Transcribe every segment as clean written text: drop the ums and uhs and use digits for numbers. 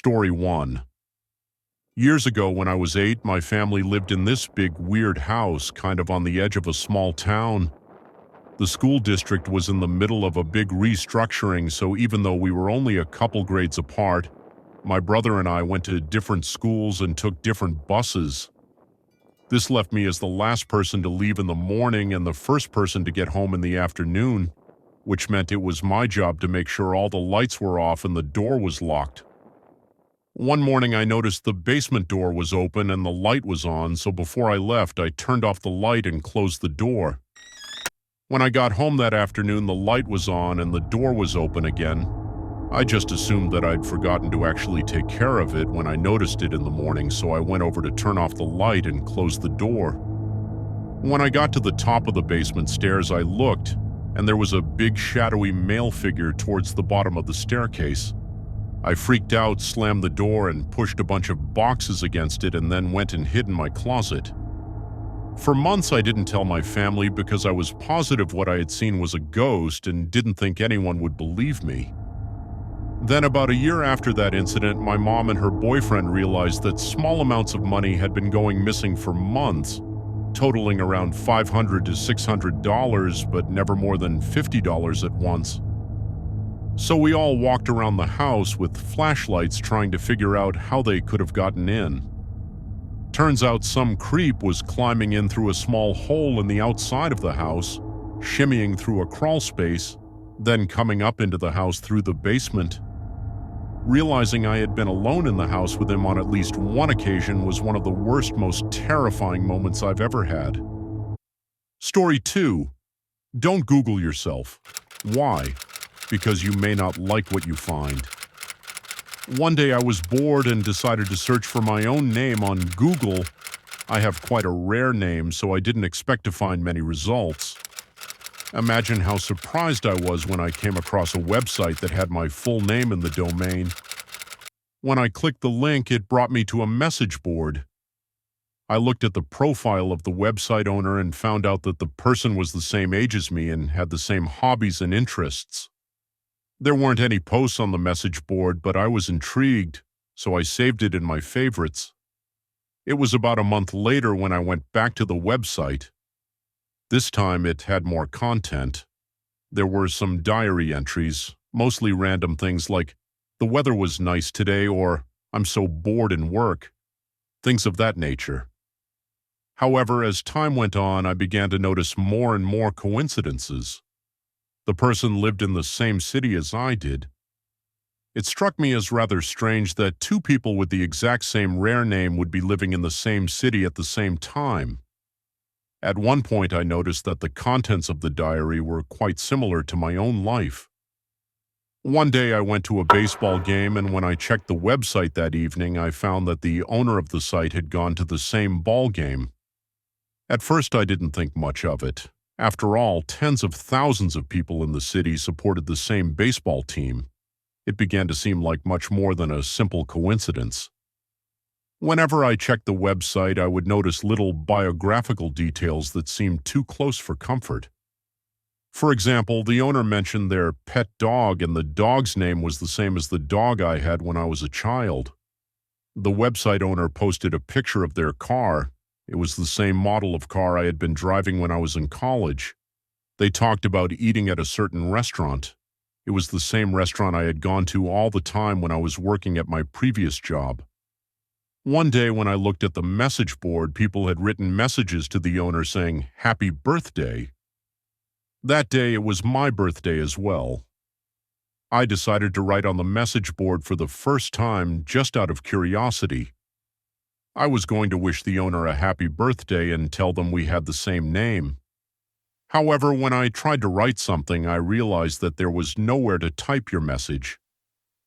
Story 1. Years ago when I was 8, my family lived in this big, weird house, kind of on the edge of a small town. The school district was in the middle of a big restructuring, so even though we were only a couple grades apart, my brother and I went to different schools and took different buses. This left me as the last person to leave in the morning and the first person to get home in the afternoon, which meant it was my job to make sure all the lights were off and the door was locked. One morning I noticed the basement door was open and the light was on, so before I left I turned off the light and closed the door. When I got home that afternoon, the light was on and the door was open again. I just assumed that I'd forgotten to actually take care of it when I noticed it in the morning, so I went over to turn off the light and close the door. When I got to the top of the basement stairs, I looked, and there was a big shadowy male figure towards the bottom of the staircase. I freaked out, slammed the door, and pushed a bunch of boxes against it and then went and hid in my closet. For months I didn't tell my family because I was positive what I had seen was a ghost and didn't think anyone would believe me. Then about a year after that incident, my mom and her boyfriend realized that small amounts of money had been going missing for months, totaling around $500 to $600, but never more than $50 at once. So we all walked around the house with flashlights trying to figure out how they could have gotten in. Turns out some creep was climbing in through a small hole in the outside of the house, shimmying through a crawl space, then coming up into the house through the basement. Realizing I had been alone in the house with him on at least one occasion was one of the worst, most terrifying moments I've ever had. Story 2. Don't Google yourself. Why? Because you may not like what you find. One day I was bored and decided to search for my own name on Google. I have quite a rare name, so I didn't expect to find many results. Imagine how surprised I was when I came across a website that had my full name in the domain. When I clicked the link, it brought me to a message board. I looked at the profile of the website owner and found out that the person was the same age as me and had the same hobbies and interests. There weren't any posts on the message board, but I was intrigued, so I saved it in my favorites. It was about a month later when I went back to the website. This time it had more content. There were some diary entries, mostly random things like, "The weather was nice today," or "I'm so bored in work," things of that nature. However, as time went on, I began to notice more and more coincidences. The person lived in the same city as I did. It struck me as rather strange that two people with the exact same rare name would be living in the same city at the same time. At one point, I noticed that the contents of the diary were quite similar to my own life. One day, I went to a baseball game, and when I checked the website that evening, I found that the owner of the site had gone to the same ball game. At first, I didn't think much of it. After all, tens of thousands of people in the city supported the same baseball team. It began to seem like much more than a simple coincidence. Whenever I checked the website, I would notice little biographical details that seemed too close for comfort. For example, the owner mentioned their pet dog, and the dog's name was the same as the dog I had when I was a child. The website owner posted a picture of their car. It was the same model of car I had been driving when I was in college. They talked about eating at a certain restaurant. It was the same restaurant I had gone to all the time when I was working at my previous job. One day when I looked at the message board, people had written messages to the owner saying, "Happy birthday." That day it was my birthday as well. I decided to write on the message board for the first time just out of curiosity. I was going to wish the owner a happy birthday and tell them we had the same name. However, when I tried to write something, I realized that there was nowhere to type your message.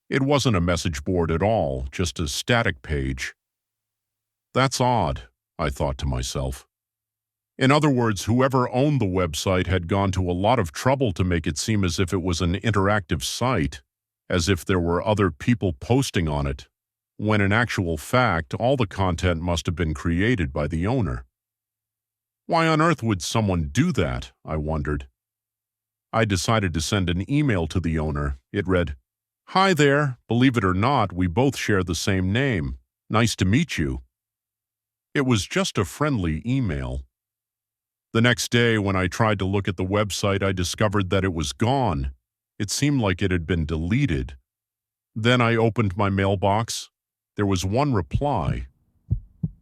It wasn't a message board at all, just a static page. That's odd, I thought to myself. In other words, whoever owned the website had gone to a lot of trouble to make it seem as if it was an interactive site, as if there were other people posting on it, when in actual fact, all the content must have been created by the owner. Why on earth would someone do that, I wondered. I decided to send an email to the owner. It read, Hi there. Believe it or not, we both share the same name. Nice to meet you. It was just a friendly email. The next day, when I tried to look at the website, I discovered that it was gone. It seemed like it had been deleted. Then I opened my mailbox. There was one reply.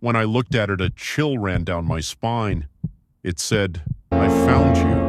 When I looked at it, a chill ran down my spine. It said, "I found you."